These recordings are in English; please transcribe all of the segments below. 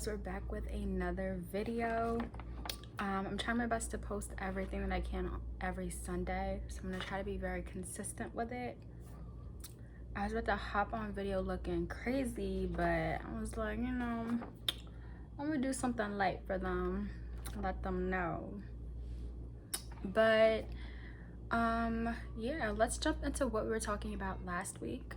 loves, we're back with another video. I'm trying my best to post everything that I can every Sunday, so I'm gonna try to be very consistent with it. I was about to hop on video looking crazy, but I was like, I'm gonna do something light for them, let them know. But yeah, let's jump into what we were talking about last week.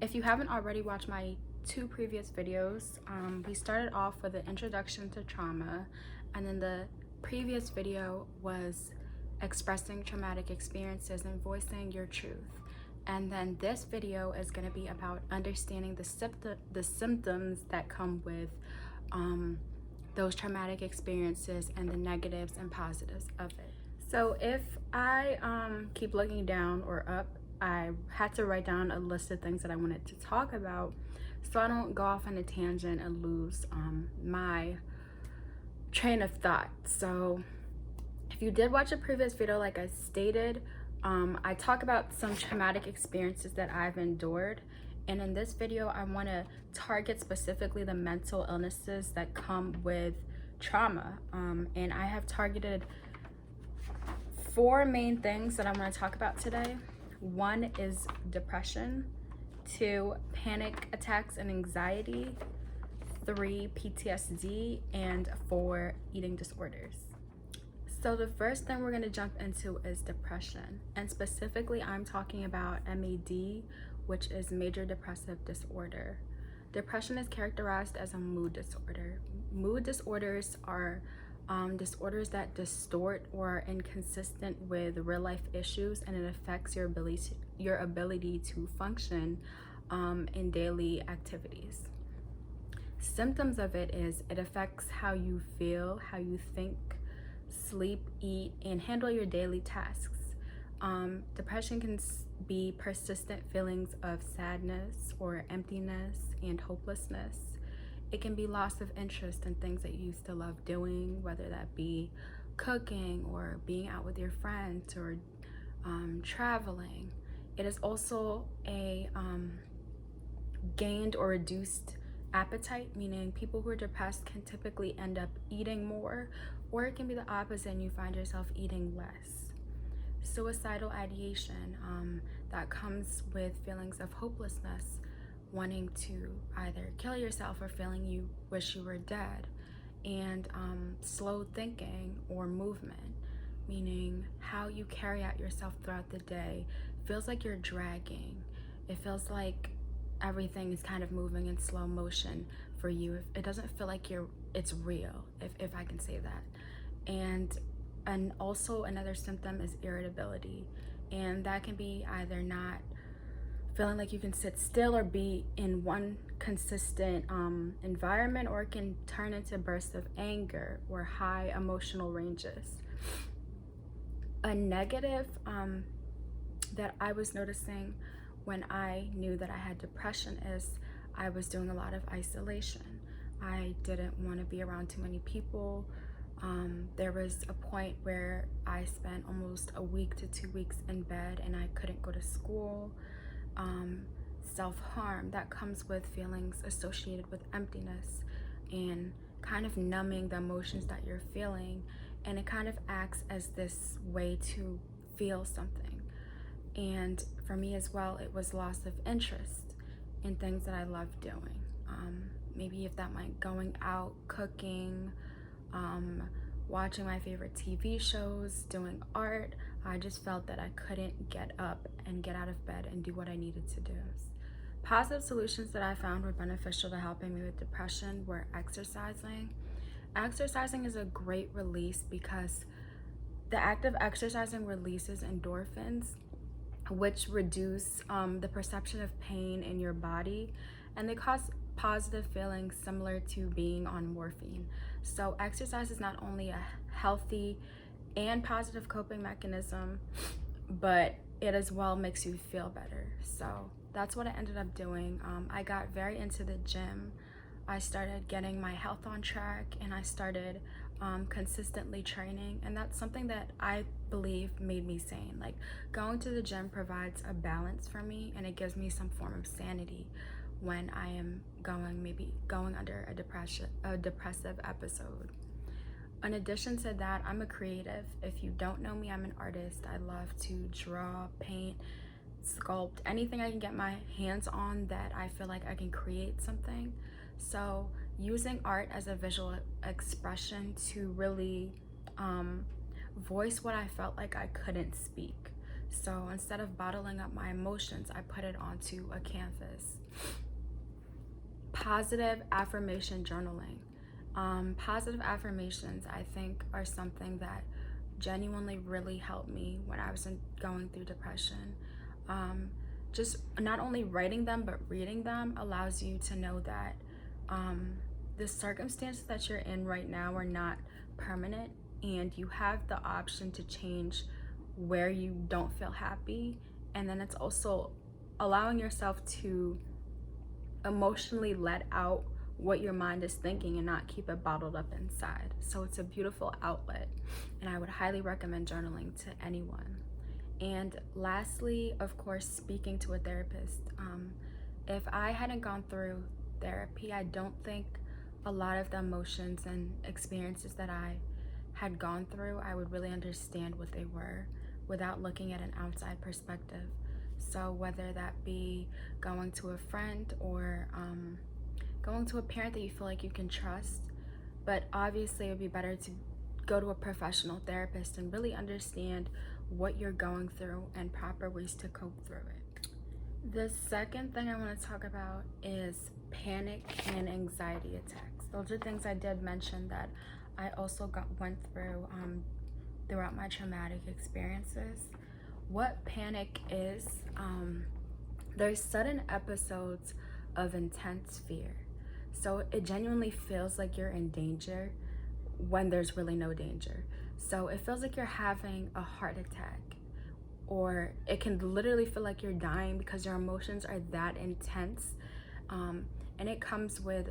If you haven't already watched my two previous videos, we started off with an introduction to trauma, and then the previous video was expressing traumatic experiences and voicing your truth. And then this video is going to be about understanding the symptoms that come with those traumatic experiences and the negatives and positives of it. So if I keep looking down or up, I had to write down a list of things that I wanted to talk about so I don't go off on a tangent and lose my train of thought. So if you did watch a previous video, like I stated, I talk about some traumatic experiences that I've endured. And in this video, I want to target specifically the mental illnesses that come with trauma. And I have targeted 4 main things that I want to talk about today. 1 is depression, 2, panic attacks and anxiety, 3, PTSD, and 4, eating disorders. So the first thing we're going to jump into is depression, and specifically I'm talking about MAD, which is major depressive disorder. Depression is characterized as a mood disorder. Mood disorders are disorders that distort or are inconsistent with real life issues, and it affects your ability to function in daily activities. Symptoms of it is it affects how you feel, how you think, sleep, eat, and handle your daily tasks. Depression can be persistent feelings of sadness or emptiness and hopelessness. It can be loss of interest in things that you used to love doing, whether that be cooking or being out with your friends or traveling. It is also a gained or reduced appetite, meaning people who are depressed can typically end up eating more, or it can be the opposite and you find yourself eating less. Suicidal ideation, that comes with feelings of hopelessness, wanting to either kill yourself or feeling you wish you were dead. And slow thinking or movement, meaning how you carry out yourself throughout the day feels like you're dragging. It feels like everything is kind of moving in slow motion for you. It doesn't feel like it's real, if I can say that. And also another symptom is irritability, and that can be either not feeling like you can sit still or be in one consistent environment, or it can turn into bursts of anger or high emotional ranges. A negative that I was noticing when I knew that I had depression is I was doing a lot of isolation. I didn't want to be around too many people. There was a point where I spent almost a week to 2 weeks in bed and I couldn't go to school. Self-harm, that comes with feelings associated with emptiness and kind of numbing the emotions that you're feeling, and it kind of acts as this way to feel something. And for me as well, it was loss of interest in things that I love doing. Maybe if that meant going out, cooking, watching my favorite TV shows, doing art. I just felt that I couldn't get up and get out of bed and do what I needed to do. Positive solutions that I found were beneficial to helping me with depression were exercising. Exercising is a great release because the act of exercising releases endorphins, which reduce the perception of pain in your body, and they cause positive feelings similar to being on morphine. So exercise is not only a healthy and positive coping mechanism, but it as well makes you feel better. So that's what I ended up doing. I got very into the gym. I started getting my health on track, and I started consistently training, and that's something that I believe made me sane. Like, going to the gym provides a balance for me, and it gives me some form of sanity when I am maybe going under a depressive episode. In addition to that, I'm a creative. If you don't know me, I'm an artist. I love to draw, paint, sculpt, anything I can get my hands on that I feel like I can create something. So using art as a visual expression to really voice what I felt like I couldn't speak. So instead of bottling up my emotions, I put it onto a canvas. Positive affirmation journaling. Positive affirmations, I think, are something that genuinely really helped me when I was going through depression. Just not only writing them, but reading them allows you to know that the circumstances that you're in right now are not permanent, and you have the option to change where you don't feel happy. And then it's also allowing yourself to emotionally let out what your mind is thinking and not keep it bottled up inside. So it's a beautiful outlet, and I would highly recommend journaling to anyone. And lastly, of course, speaking to a therapist. If I hadn't gone through therapy, I don't think a lot of the emotions and experiences that I had gone through, I would really understand what they were without looking at an outside perspective. So whether that be going to a friend or going to a parent that you feel like you can trust, but obviously it would be better to go to a professional therapist and really understand what you're going through and proper ways to cope through it. The second thing I want to talk about is panic and anxiety attacks. Those are things I did mention that I also went through throughout my traumatic experiences. What panic is, there's sudden episodes of intense fear. So it genuinely feels like you're in danger when there's really no danger. So it feels like you're having a heart attack, or it can literally feel like you're dying because your emotions are that intense. And it comes with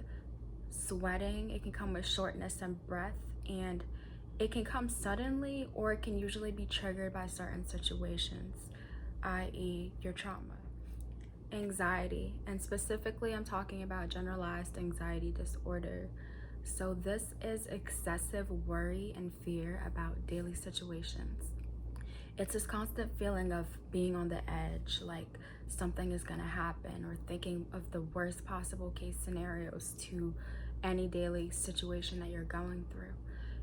sweating, it can come with shortness and breath, and it can come suddenly, or it can usually be triggered by certain situations, i.e. your trauma. Anxiety, and specifically I'm talking about generalized anxiety disorder. So this is excessive worry and fear about daily situations. It's this constant feeling of being on the edge, like something is gonna happen, or thinking of the worst possible case scenarios to any daily situation that you're going through.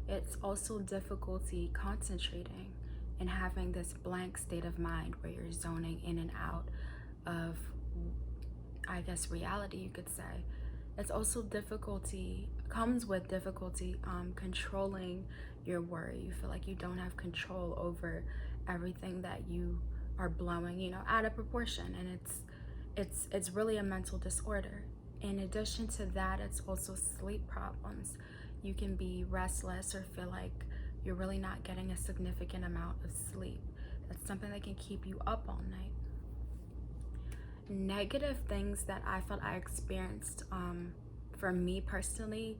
It's also difficulty concentrating and having this blank state of mind where you're zoning in and out of, I guess, reality, you could say. It's also comes with difficulty controlling your worry. You feel like you don't have control over everything that you are blowing, out of proportion, and it's really a mental disorder. In addition to that, it's also sleep problems. You can be restless or feel like you're really not getting a significant amount of sleep. That's something that can keep you up all night. Negative things that I felt I experienced, for me personally,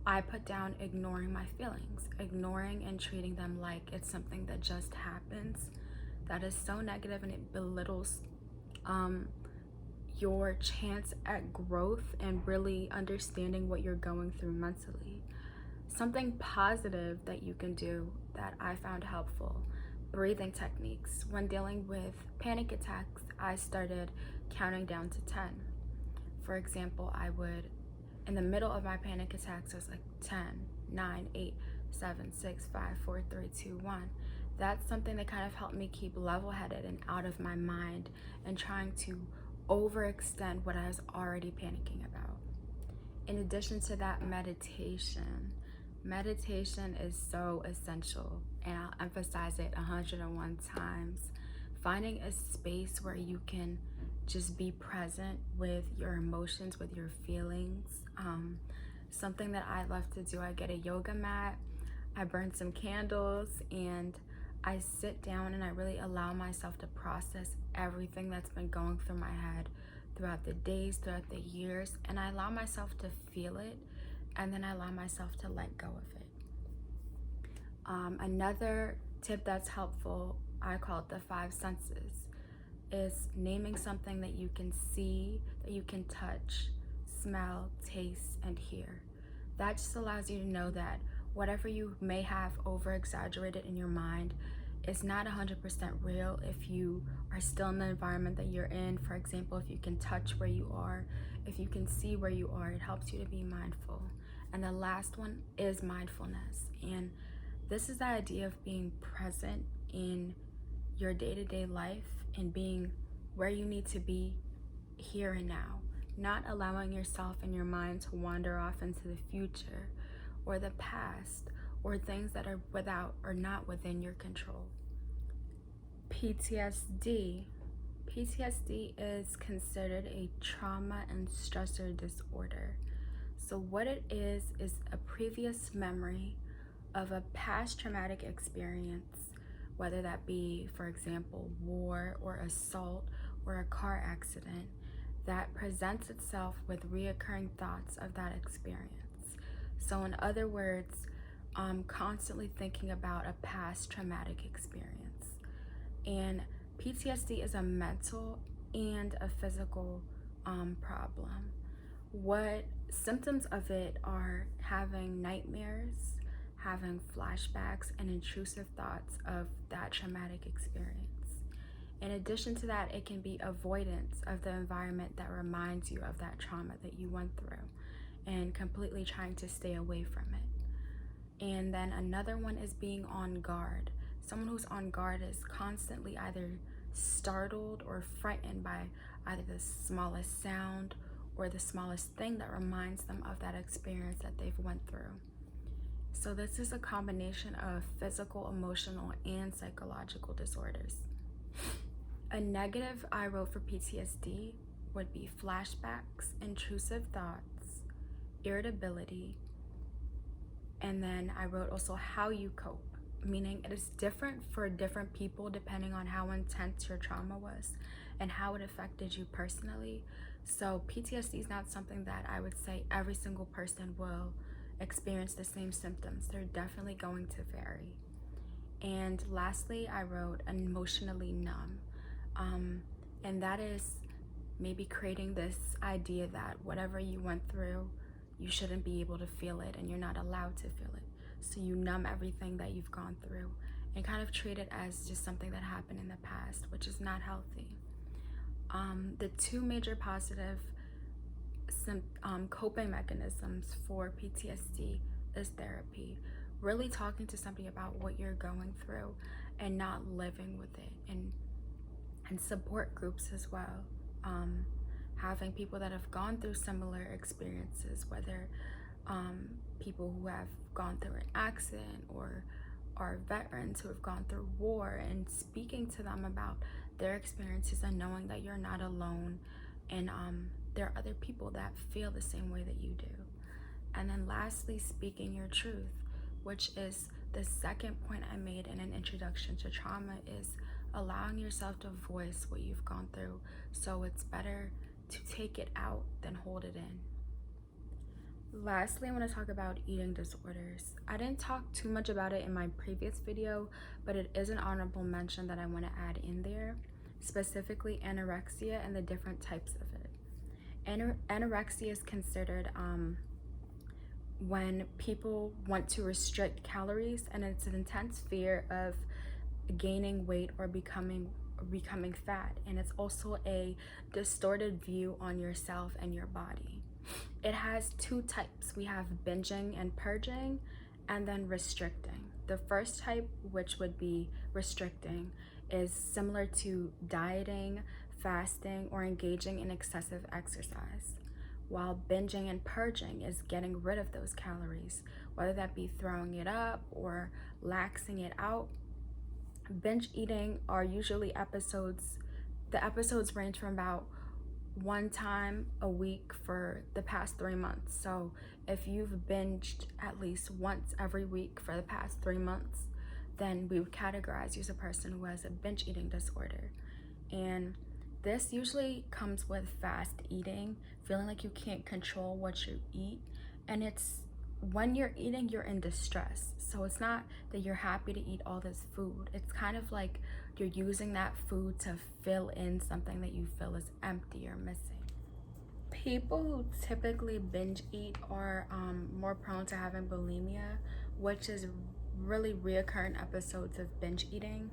I put down ignoring my feelings, ignoring and treating them like it's something that just happens. That is so negative, and it belittles your chance at growth and really understanding what you're going through mentally. Something positive that you can do that I found helpful: breathing techniques. When dealing with panic attacks, I started counting down to 10. For example, I would, in the middle of my panic attacks, I was like 10, 9, 8, 7, 6, 5, 4, 3, 2, 1. That's something that kind of helped me keep level-headed and out of my mind and trying to overextend what I was already panicking about. In addition to that, meditation. Meditation is so essential, and I'll emphasize it 101 times. Finding a space where you can just be present with your emotions, with your feelings. Something that I love to do, I get a yoga mat, I burn some candles, and I sit down and I really allow myself to process everything that's been going through my head throughout the days, throughout the years, and I allow myself to feel it, and then I allow myself to let go of it. Another tip that's helpful, I call it the 5 senses, is naming something that you can see, that you can touch, smell, taste, and hear. That just allows you to know that whatever you may have over exaggerated in your mind is not 100% real if you are still in the environment that you're in. For example, if you can touch where you are, if you can see where you are, it helps you to be mindful. And the last one is mindfulness. And this is the idea of being present in your day-to-day life and being where you need to be here and now, not allowing yourself and your mind to wander off into the future or the past or things that are without or not within your control. PTSD. PTSD is considered a trauma and stressor disorder. So what it is a previous memory of a past traumatic experience, whether that be, for example, war or assault or a car accident, that presents itself with reoccurring thoughts of that experience. So in other words, constantly thinking about a past traumatic experience. And PTSD is a mental and a physical problem. What symptoms of it are having nightmares, having flashbacks, and intrusive thoughts of that traumatic experience. In addition to that, it can be avoidance of the environment that reminds you of that trauma that you went through and completely trying to stay away from it. And then another one is being on guard. Someone who's on guard is constantly either startled or frightened by either the smallest sound or the smallest thing that reminds them of that experience that they've went through. So this is a combination of physical, emotional, and psychological disorders. A negative I wrote for PTSD would be flashbacks, intrusive thoughts, irritability, and then I wrote also how you cope, meaning it is different for different people depending on how intense your trauma was and how it affected you personally. So PTSD is not something that I would say every single person will experience the same symptoms. They're definitely going to vary. And lastly, I wrote emotionally numb. And that is maybe creating this idea that whatever you went through, you shouldn't be able to feel it and you're not allowed to feel it. So you numb everything that you've gone through and kind of treat it as just something that happened in the past, which is not healthy. The two major positive coping mechanisms for PTSD is therapy, really talking to somebody about what you're going through and not living with it, and support groups as well. Having people that have gone through similar experiences, whether people who have gone through an accident or are veterans who have gone through war, and speaking to them about their experiences and knowing that you're not alone, and there are other people that feel the same way that you do. And then lastly, speaking your truth, which is the second point I made in an introduction to trauma, is allowing yourself to voice what you've gone through. So it's better to take it out than hold it in. Lastly, I want to talk about eating disorders. I didn't talk too much about it in my previous video, but it is an honorable mention that I want to add in there, specifically anorexia and the different types of it. Anorexia is considered when people want to restrict calories, and it's an intense fear of gaining weight or becoming fat, and it's also a distorted view on yourself and your body. It has two types. We have binging and purging, and then restricting. The first type, which would be restricting, is similar to dieting, fasting, or engaging in excessive exercise, while binging and purging is getting rid of those calories, whether that be throwing it up or laxing it out. Binge eating are usually episodes. The episodes range from about one time a week for the past 3 months. So if you've binged at least once every week for the past 3 months, then we would categorize you as a person who has a binge eating disorder. And this usually comes with fast eating, feeling like you can't control what you eat. And it's when you're eating, you're in distress. So it's not that you're happy to eat all this food. It's kind of like you're using that food to fill in something that you feel is empty or missing. People who typically binge eat are more prone to having bulimia, which is really reoccurring episodes of binge eating.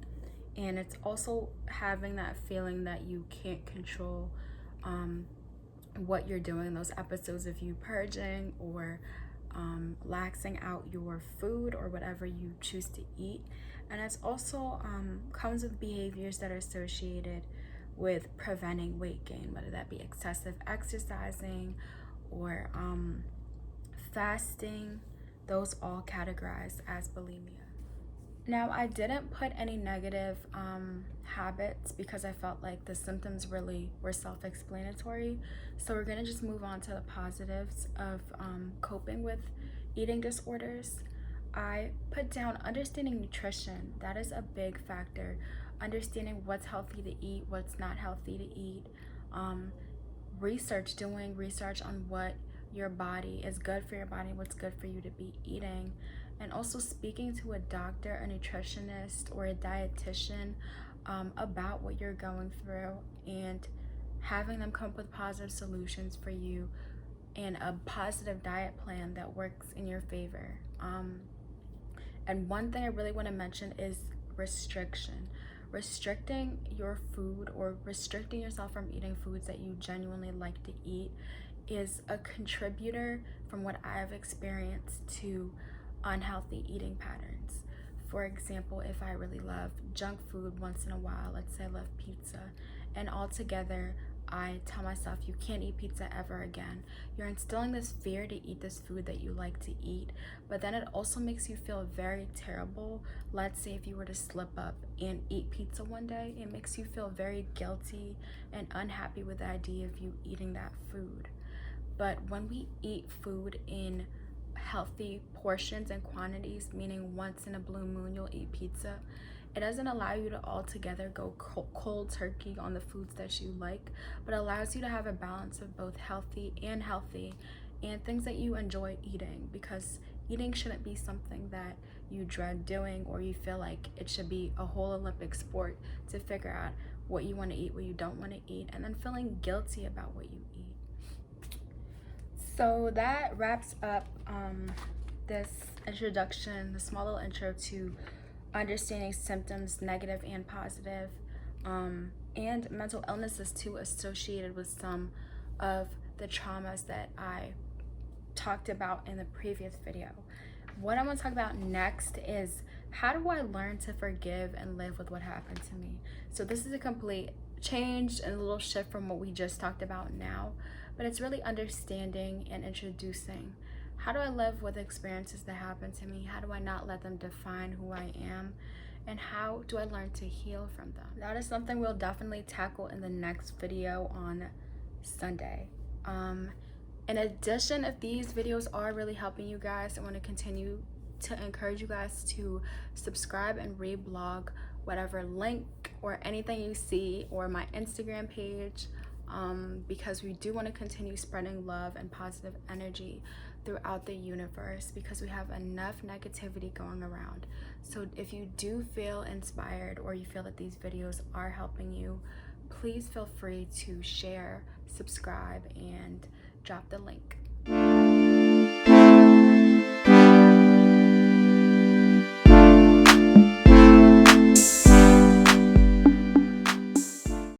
And it's also having that feeling that you can't control what you're doing in those episodes of you purging or laxing out your food or whatever you choose to eat. And it's also comes with behaviors that are associated with preventing weight gain, whether that be excessive exercising or fasting. Those all categorized as bulimia. Now, I didn't put any negative habits because I felt like the symptoms really were self-explanatory. So we're gonna just move on to the positives of coping with eating disorders. I put down understanding nutrition. That is a big factor. Understanding what's healthy to eat, what's not healthy to eat. Doing research on what your body is good for your body, what's good for you to be eating. And also speaking to a doctor, a nutritionist, or a dietitian about what you're going through and having them come up with positive solutions for you and a positive diet plan that works in your favor. And one thing I really want to mention is restriction. Restricting your food or restricting yourself from eating foods that you genuinely like to eat is a contributor, from what I've experienced, to unhealthy eating patterns. For example, if I really love junk food once in a while, let's say I love pizza, and altogether I tell myself you can't eat pizza ever again. You're instilling this fear to eat this food that you like to eat, but then it also makes you feel very terrible. Let's say if you were to slip up and eat pizza one day, it makes you feel very guilty and unhappy with the idea of you eating that food. But when we eat food in healthy portions and quantities, meaning once in a blue moon you'll eat pizza, it doesn't allow you to altogether go cold turkey on the foods that you like, but allows you to have a balance of both healthy and things that you enjoy eating, because eating shouldn't be something that you dread doing or you feel like it should be a whole Olympic sport to figure out what you want to eat, what you don't want to eat, and then feeling guilty about what you eat. So that wraps up this introduction, the small little intro to understanding symptoms, negative and positive, and mental illnesses too associated with some of the traumas that I talked about in the previous video. What I want to talk about next is how do I learn to forgive and live with what happened to me. So this is a complete change and a little shift from what we just talked about now, but it's really understanding and introducing how do I live with experiences that happen to me? How do I not let them define who I am? And how do I learn to heal from them? That is something we'll definitely tackle in the next video on Sunday. In addition, if these videos are really helping you guys, I want to continue to encourage you guys to subscribe and reblog whatever link or anything you see, or my Instagram page, because we do want to continue spreading love and positive energy throughout the universe, because we have enough negativity going around. So if you do feel inspired or you feel that these videos are helping you, please feel free to share, subscribe, and drop the link.